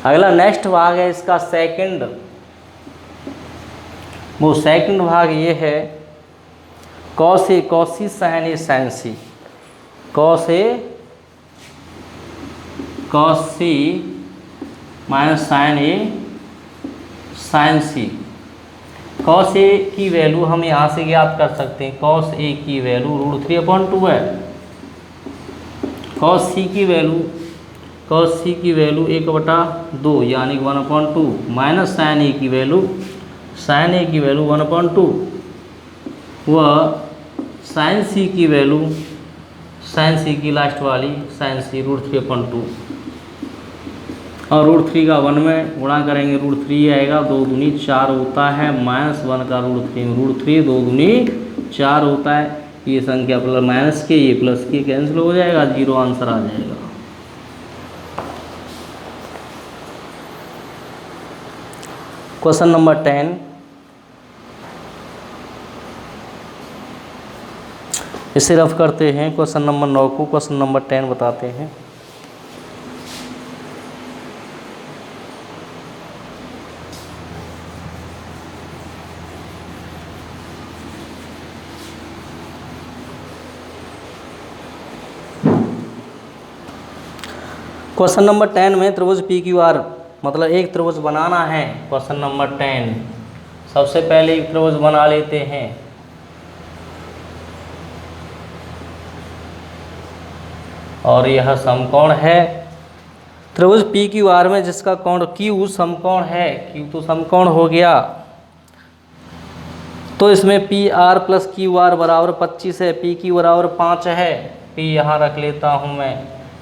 Speaker 1: अगला नेक्स्ट भाग है इसका सेकंड। वो सेकंड भाग ये है cos A cos C sin A sin C। cos A cos C minus sin A sin C। cos A की वैल्यू हम यहाँ से ज्ञात कर सकते हैं। cos A की वैल्यू √3/2 है। cos C की वैल्यू 1/2 यानी 1/2 माइनस sin A की वैल्यू 1/2 व sin C की वैल्यू, sin C की लास्ट वाली sin C √3/2 और √3 का 1 में गुणा करेंगे √3 आएगा, 2 दूनी 4 होता है, -1 का √3 √3 2 दूनी 4 होता है। ये संख्या प्लस माइनस के, ये प्लस के कैंसिल हो जाएगा, 0 आंसर आ जाएगा। क्वेश्चन नंबर 10, इसे रफ करते हैं। क्वेश्चन नंबर 9 को क्वेश्चन नंबर 10 बताते हैं। क्वेश्चन नंबर 10 में त्रिभुज PQR, मतलब एक त्रिभुज बनाना है। क्वेश्चन नंबर 10 सबसे पहले एक त्रिभुज बना लेते हैं। और यह समकोण है त्रिभुज पी क्यू आर में जिसका कोण क्यू समकोण है, क्यू तो समकोण हो गया, तो इसमें P R plus Q R बराबर 25 है, पी क्यू बराबर 5 है। पी यहाँ रख लेता हूँ मैं,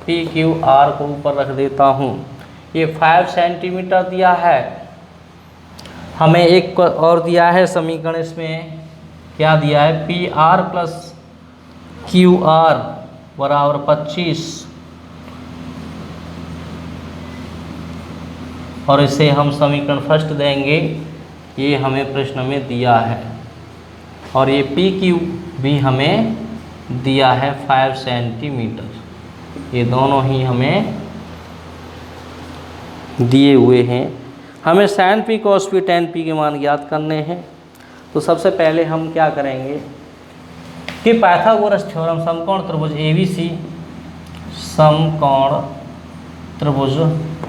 Speaker 1: पी क्यू आर को ऊपर रख देता हूँ। ये 5 सेंटीमीटर दिया है। हमें एक और दिया है समीकरण, इसमें क्या दिया है, P R plus Q R बराबर 25, और इसे हम समीकरण फर्स्ट देंगे, ये हमें प्रश्न में दिया है। और ये पी क्यू भी हमें दिया है 5 सेंटीमीटर, ये दोनों ही हमें दिए हुए हैं। हमें sine P cos P tan P के मान ज्ञात करने हैं। तो सबसे पहले हम क्या करेंगे कि पाइथागोरस थ्योरम समकोण त्रिभुज एबीसी, समकोण त्रिभुज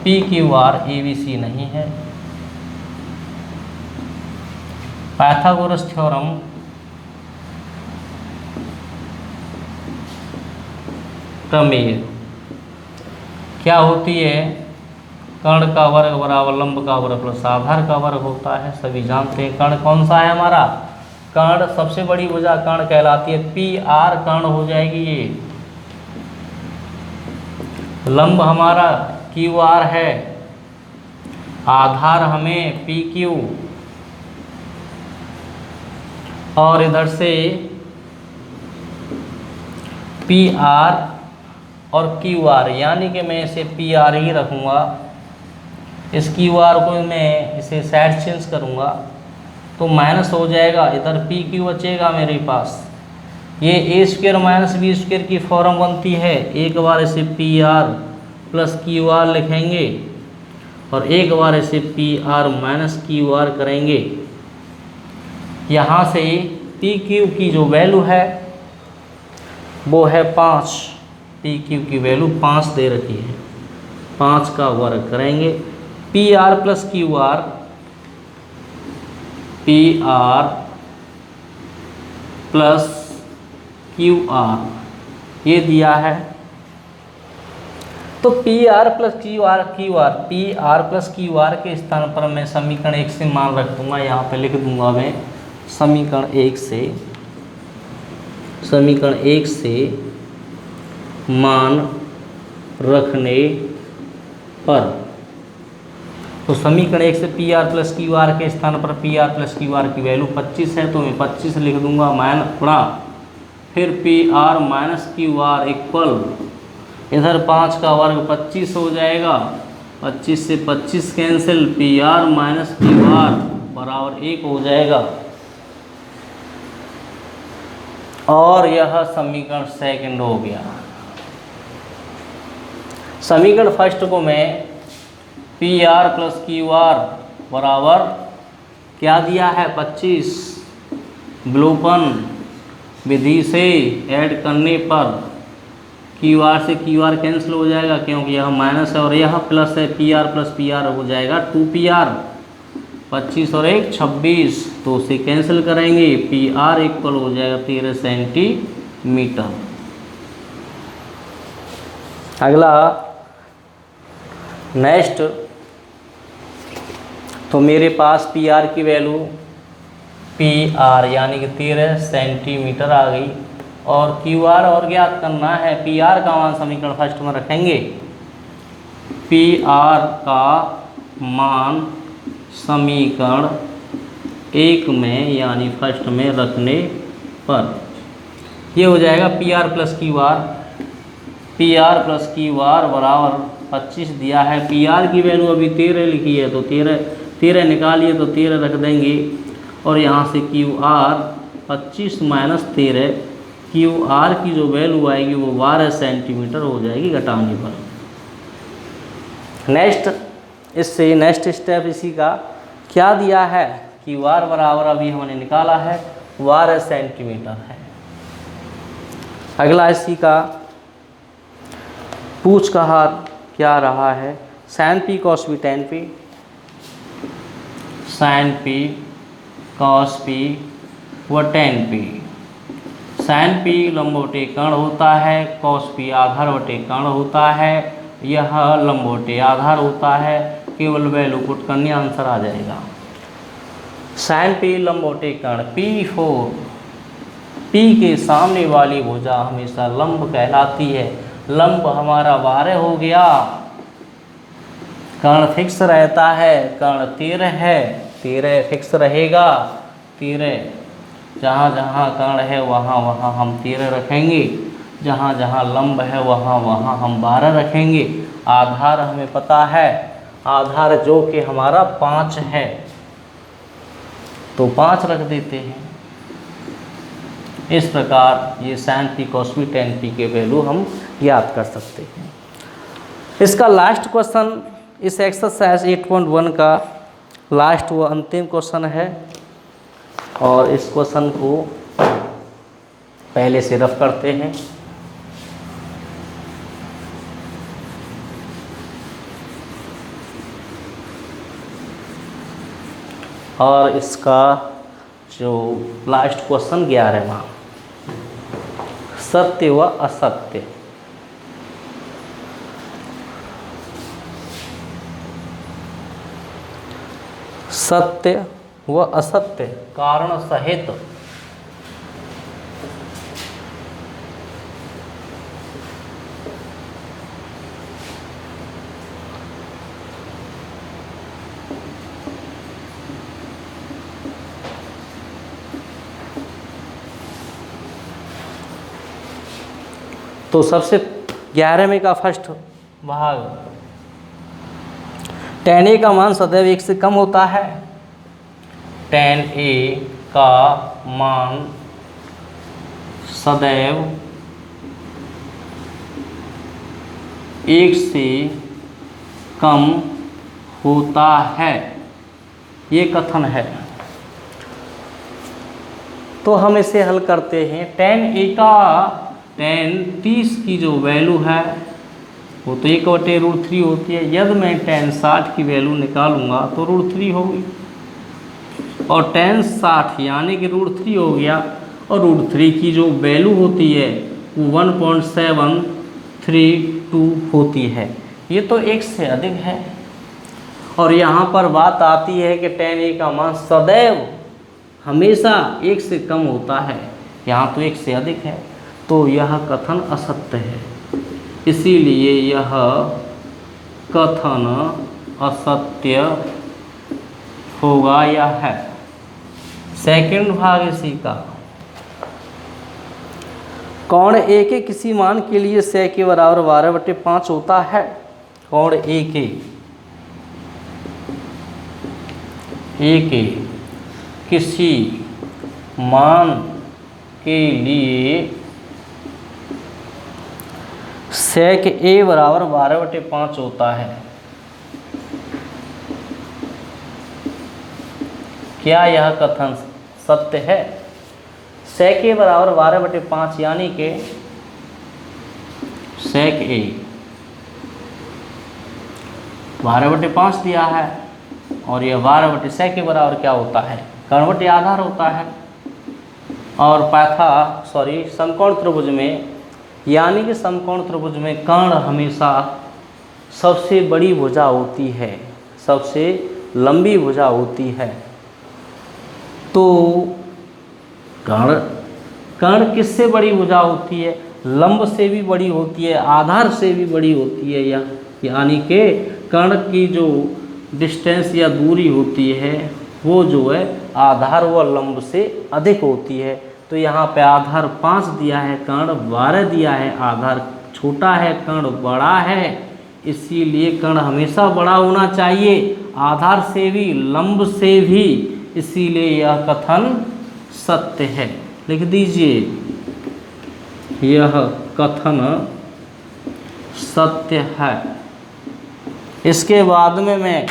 Speaker 1: पी क्यू आर एबीसी नहीं है, पाइथागोरस थ्योरम प्रमेय क्या होती है, कर्ण का वर्ग बराबर लंब का वर्ग प्लस आधार का वर्ग होता है। सभी जानते हैं कर्ण कौन सा है हमारा, कर्ण सबसे बड़ी भुजा कर्ण कहलाती है, पी आर कर्ण हो जाएगी ये। लंब हमारा क्यू आर है, आधार हमें पी क्यू, और इधर से पी आर और क्यू आर, यानी कि मैं इसे पी आर ही रखूँगा। इस क्यू आर को मैं इसे साइड चेंज करूँगा तो माइनस हो जाएगा, इधर पी क्यू बचेगा मेरे पास। ये ए स्क्वायर माइनस बी स्क्वायर की फॉर्म बनती है। एक बार इसे P R plus Q R लिखेंगे और एक बार इसे P R minus Q R करेंगे। यहाँ से पी क्यू की जो वैल्यू है वो है 5, पी क्यू की वैल्यू 5 दे रखी है, 5 का वर्ग करेंगे। P R plus Q R, P R plus Q R ये दिया है। तो P R plus Q R, P R plus Q R के स्थान पर मैं समीकरण 1 से मान रख दूंगा, यहाँ पे लिख दूंगा मैं समीकरण 1 से, समीकरण 1 से मान रखने पर। तो समीकरण 1 से P R plus Q R के स्थान पर P R plus Q R की वैल्यू 25 है, तो मैं 25 लिख दूंगा माइनस गुणा, फिर P R minus Q R equal, इधर 5 का वर्ग 25 हो जाएगा, 25 से 25 cancel, P R minus Q R बराबर 1 हो जाएगा। और यह समीकरण सेकंड हो गया। समीकरण फर्स्ट को मैं P R plus Q R बराबर क्या दिया है 25, विलोपन विधि से ऐड करने पर क्यू आर से क्यू आर कैंसिल हो जाएगा, क्योंकि यह माइनस है और यह प्लस है, P R plus P R हो जाएगा 2 पी आर, 25 और 1 26, तो उसे कैंसिल करेंगे, पी आर इक्वल हो जाएगा 13 सेंटीमीटर। अगला नेक्स्ट, तो मेरे पास पी आर की वैल्यू पी आर यानी कि 13 सेंटीमीटर आ गई, और क्यू आर और ज्ञात करना है। पी आर का मान समीकरण फर्स्ट में रखेंगे, पी आर का मान समीकरण 1 में यानी फर्स्ट में रखने पर ये हो जाएगा P R plus Q R, P R plus Q R बराबर 25 दिया है। पी आर की वैल्यू अभी 13 लिखी है, तो 13 निकालिए तो 13 रख देंगे, और यहाँ से Q R 25 minus 13, Q R की जो वैल्यू आएगी वो 12 सेंटीमीटर हो जाएगी घटाने पर। नेक्स्ट, इससे नेक्स्ट स्टेप इसी का क्या दिया है, क्यू आर बराबर अभी हमने निकाला है 12 सेंटीमीटर है। अगला इसी का पूछ का हाथ क्या रहा है, sine P cos P tan P, sine P cos P व टेन पी। साइन पी लंब बटे कर्ण होता है, कॉस पी आधार बटे कर्ण होता है, यह लंबवटी आधार होता है, केवल वैल्यू पुट करनी आंसर आ जाएगा। साइन पी लंबवटी कर्ण P4, P के सामने वाली भुजा हमेशा लंब कहलाती है। लंब हमारा 12 हो गया, कर्ण फिक्स रहता है, कर्ण 13 है, 13 फिक्स रहेगा। 13 जहाँ जहाँ कर्ण है वहाँ वहाँ हम 13 रखेंगे, जहाँ जहाँ लंब है वहाँ वहाँ हम 12 रखेंगे। आधार हमें पता है, आधार जो कि हमारा 5 है तो 5 रख देते हैं। इस प्रकार ये sin p cos p tan p के वैल्यू हम याद कर सकते हैं। इसका लास्ट क्वेश्चन इस एक्सरसाइज 8.1 का लास्ट व अंतिम क्वेश्चन है, और इस क्वेश्चन को पहले से रफ करते हैं। और इसका जो लास्ट क्वेश्चन 11वां, सत्य व असत्य। सत्य व असत्य कारण सहित तो सबसे 11वें का फर्स्ट भाग, tan a का मान सदैव 1 से कम होता है। tan a का मान सदैव 1 से कम होता है, ये कथन है। तो हम इसे हल करते हैं। tan a का tan 30 की जो वैल्यू है वो तो 1/√3 होती है। यदि मैं tan 60 की वैल्यू निकालूंगा तो √3 होगी, और tan 60 यानी कि √3 हो गया, और √3 की जो वैल्यू होती है वो 1.732 होती है। ये तो 1 से अधिक है। और यहाँ पर बात आती है कि tan a का मान सदैव हमेशा 1 से कम होता है, यहाँ तो 1 से अधिक है, तो यह कथन असत्य है। इसीलिए यह कथन असत्य होगा। यह है सेकंड भाग इसी का। कोण ए के किसी मान के लिए से के बराबर 12/5 होता है। कोण ए के किसी मान के लिए सेक a बराबर 12/5 होता है। क्या यह कथन सत्य है? सेक a बराबर 12/5 यानी कि सेक a 12/5 दिया है, और यह 12/सेक के बराबर क्या होता है? कर्णवटी आधार होता है। और समकोण त्रिभुज में, यानी कि समकोण त्रिभुज में कर्ण हमेशा सबसे बड़ी भुजा होती है, सबसे लंबी भुजा होती है। तो कर्ण किससे बड़ी भुजा होती है? लंब से भी बड़ी होती है, आधार से भी बड़ी होती है, यानी कि कर्ण की जो डिस्टेंस या दूरी होती है वो जो है आधार व लंब से अधिक होती है। तो यहाँ पे आधार 5 दिया है, कर्ण 12 दिया है, आधार छोटा है, कर्ण बड़ा है, इसीलिए कर्ण हमेशा बड़ा होना चाहिए, आधार से भी लंब से भी, इसीलिए यह कथन सत्य है। लिख दीजिए, यह कथन सत्य है। इसके बाद में मैं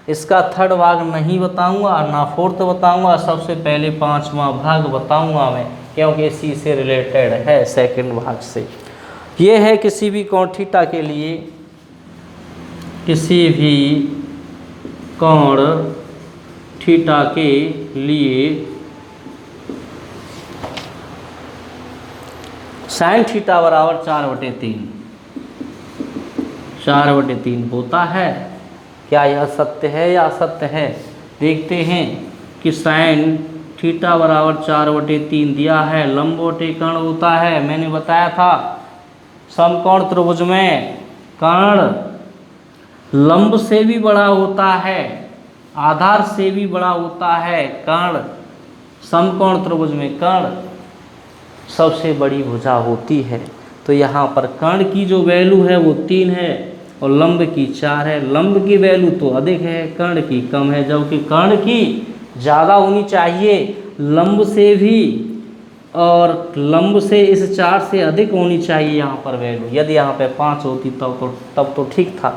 Speaker 1: इसका थर्ड भाग नहीं बताऊंगा, ना फोर्थ बताऊंगा, सबसे पहले 5वां भाग बताऊंगा मैं, क्योंकि इसी से रिलेटेड है सेकंड भाग से। ये है किसी भी कोण थीटा के लिए, किसी भी कोण थीटा के लिए साइन थीटा बराबर 4/3, 4/3 होता है। क्या यह सत्य है या असत्य है? देखते हैं कि साइन थीटा बराबर 4/3 दिया है। लंबवटे कर्ण होता है, मैंने बताया था समकोण त्रिभुज में कर्ण लंब से भी बड़ा होता है, आधार से भी बड़ा होता है। कर्ण समकोण त्रिभुज में कर्ण सबसे बड़ी भुजा होती है। तो यहाँ पर कर्ण की जो वैल्यू है वो 3 है और लंब की 4 है। लंब की वैल्यू तो अधिक है, कर्ण की कम है, जबकि कर्ण की ज़्यादा होनी चाहिए लंब से भी, और लंब से इस 4 से अधिक होनी चाहिए यहाँ पर वैल्यू। यदि यहाँ पे 5 होती तब तो ठीक था।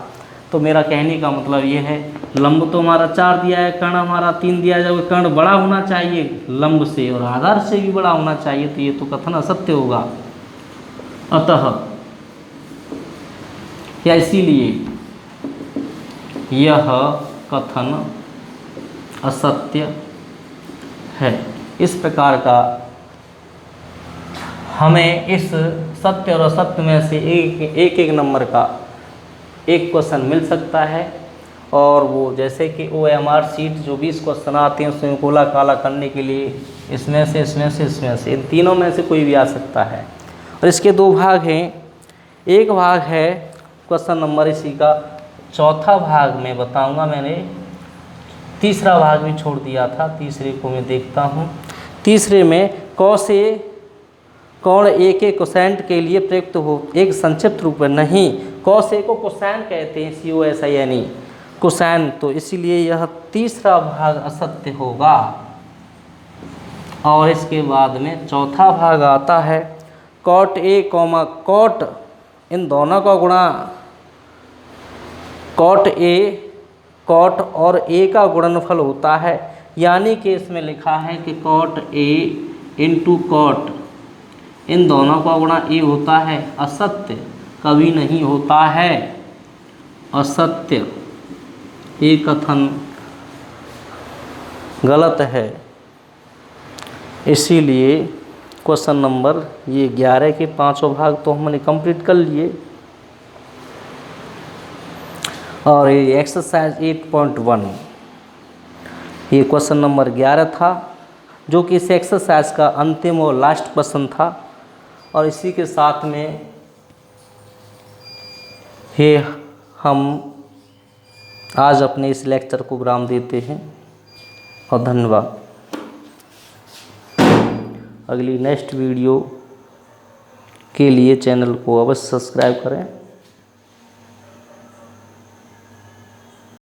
Speaker 1: तो मेरा कहने का मतलब ये है, लंब तो हमारा 4 दिया है, कर्ण हमारा 3 दिया है, जब कर्ण बड़ा होना चाहिए लंब से और आधार से भी बड़ा होना चाहिए, तो ये तो कथन असत्य होगा। अतः या इसीलिए यह कथन असत्य है। इस प्रकार का हमें इस सत्य और असत्य में से एक नंबर का एक क्वेश्चन मिल सकता है। और वो जैसे कि OMR शीट जो 20 क्वेश्चन आते हैं उसमें गोला काला करने के लिए इसमें से इन तीनों में से कोई भी आ सकता है। और इसके 2 भाग हैं। एक भाग है क्वेश्चन नंबर इसी का चौथा भाग में बताऊंगा, मैंने तीसरा भाग भी छोड़ दिया था, तीसरे को मैं देखता हूँ। तीसरे में कौसे कोण ए के कोसेंट के लिए प्रयुक्त हो, एक संक्षिप्त रूप में नहीं, कौसे को कोसाइन कहते हैं, COSINE कोसाइन, तो इसीलिए यह तीसरा भाग असत्य होगा। और इसके बाद में चौथा भाग आता है कॉट ए कॉमा कॉट, इन दोनों का गुणा कॉट और ए का गुणनफल होता है। यानी कि इसमें लिखा है कि कॉट ए इंटू कॉट, इन दोनों का गुणा ए होता है। असत्य कभी नहीं होता है, असत्य, ये कथन गलत है। इसीलिए क्वेश्चन नंबर ये 11 के 5 भाग तो हमने कंप्लीट कर लिए। और ये एक्सरसाइज 8.1 ये क्वेश्चन नंबर 11 था, जो कि इस एक्सरसाइज का अंतिम और लास्ट क्वेश्चन था। और इसी के साथ में ये हम आज अपने इस लेक्चर को विराम देते हैं और धन्यवाद। अगली नेक्स्ट वीडियो के लिए चैनल को अवश्य सब्सक्राइब करें।